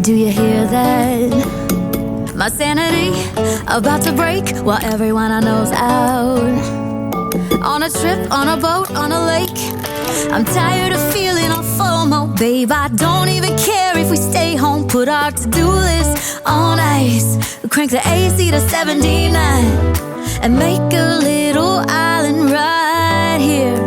do you hear that? My sanity about to break while everyone I know's out. On a trip, on a boat, on a lake. I'm tired of feeling on FOMO, babe. I don't even care if we stay home. Put our to-do list on ice. Crank the AC to 79 and make a little island right here.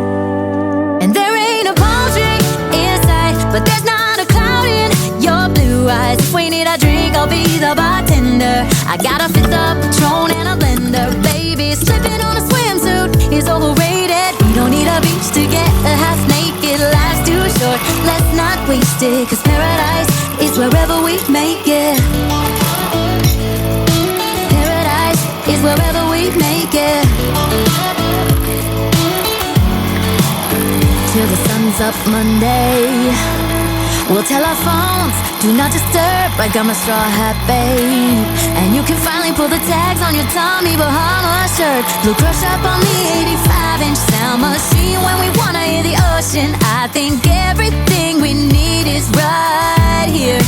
And there ain't a palm tree in sight, but there's not a cloud in your blue eyes. If we need a drink, I'll be the bartender. I got a fifth of Patron and a blender, baby. Slipping on a swimsuit is overrated. We don't need a beach to get a half naked. Life's too short, let's not waste it. Cause paradise is wherever we make it. Paradise is wherever we make it. Till the sun's up Monday, we'll tell our phones, do not disturb. I got my straw hat, babe. And you can finally pull the tags on your Tommy Bahama shirt. Blue crush up on the 85-inch sound machine. When we wanna hear the ocean, I think everything we need is right here.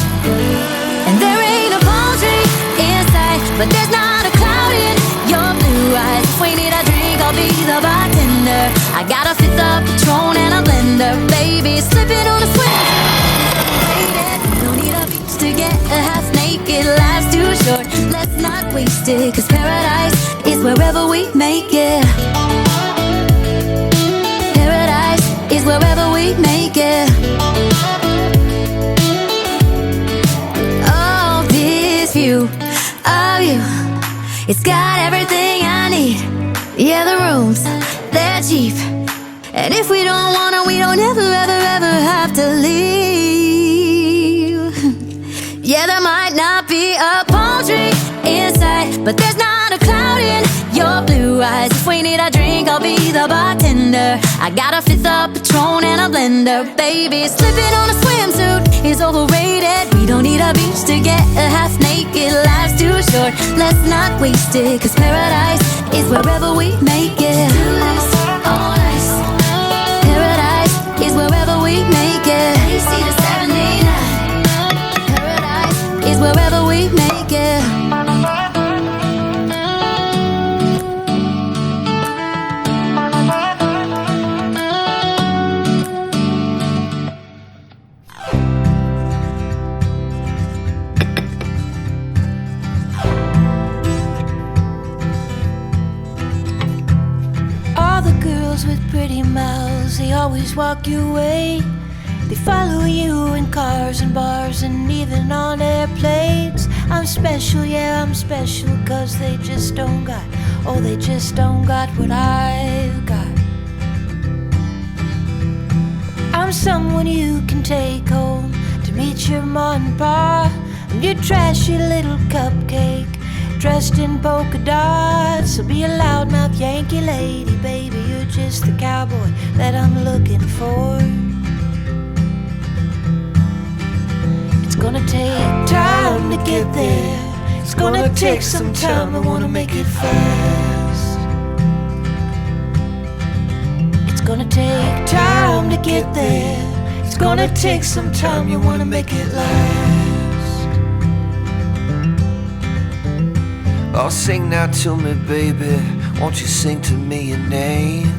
And there ain't a palm tree in sight, but there's not a cloud in your blue eyes. If we need a drink, I'll be the bartender. I got a fifth of Patron and a blender, baby. Slipping on a swim. Don't need a beach to get a half naked. Life's too short, let's not waste it. Cause paradise is wherever we make it. Paradise is wherever we make it. Oh, this view of you, it's got everything I need. Yeah, the rooms, they're cheap. And if we don't wanna, we don't ever, ever, ever have to leave. Yeah, there might not be a palm tree in sight, but there's not a cloud in your blue eyes. If we need a drink, I'll be the bartender. I got a fifth of Patron and a blender, baby. Slipping on a swimsuit is overrated. We don't need a beach to get a half naked. Life's too short, let's not waste it. Cause paradise is wherever we make it. Do this on ice. Paradise is wherever we make it. AC to 79. Paradise is wherever we make it. All the girls with pretty mouths, they always walk your way. They follow you in cars and bars and even on airplanes. I'm special, yeah, I'm special, cause they just don't got, oh, they just don't got what I've got. I'm someone you can take home to meet your mom and pa. I'm your trashy little cupcake dressed in polka dots. So be a loudmouth Yankee lady, baby, you're just the cowboy that I'm looking for. It's gonna take time to get there. It's gonna take some time, I wanna make it fast. It's gonna take time to get there. It's gonna take some time, you wanna make it last. Oh, sing now to me, baby. Won't you sing to me your name?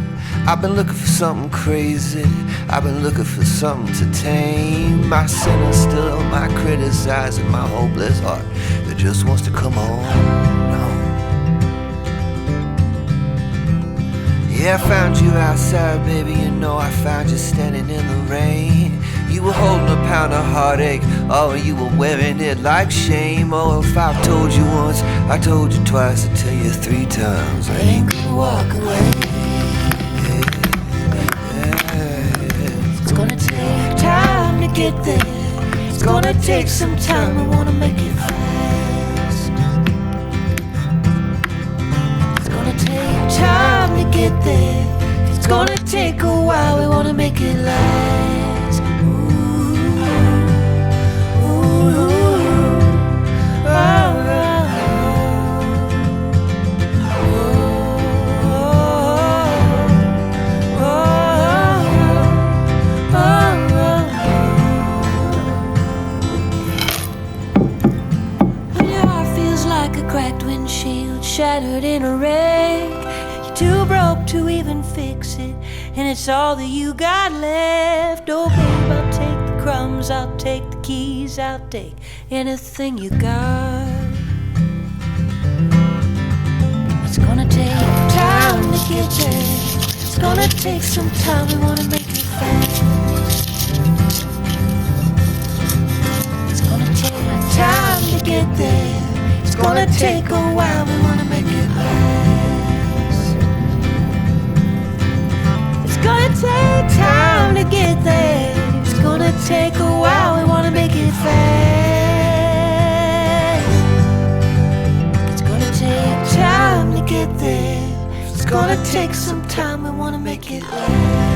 I've been looking for something crazy. I've been looking for something to tame my sinner still, my criticizing, my hopeless heart that just wants to come on. Yeah, I found you outside, baby. You know I found you standing in the rain. You were holding a pound of heartache. Oh, you were wearing it like shame. Oh, if I've told you once, I told you twice, I tell you 3 times, I ain't gonna walk away. It's gonna take time to get there. It's gonna take some time, I wanna make it fast. It's gonna take time to get there. It's gonna take a while, we wanna make it last. cracked windshield, shattered in a wreck. You're too broke to even fix it, and it's all that you got left. Oh babe, I'll take the crumbs, I'll take the keys, I'll take anything you got. It's gonna take time to get there. It's gonna take some time, we wanna make it fast. It's gonna take time to get there. It's gonna take a while, we wanna make it last. It's gonna take time to get there. It's gonna take a while, we wanna make it fast. It's gonna take time to get there. It's gonna take some time, we wanna make it last.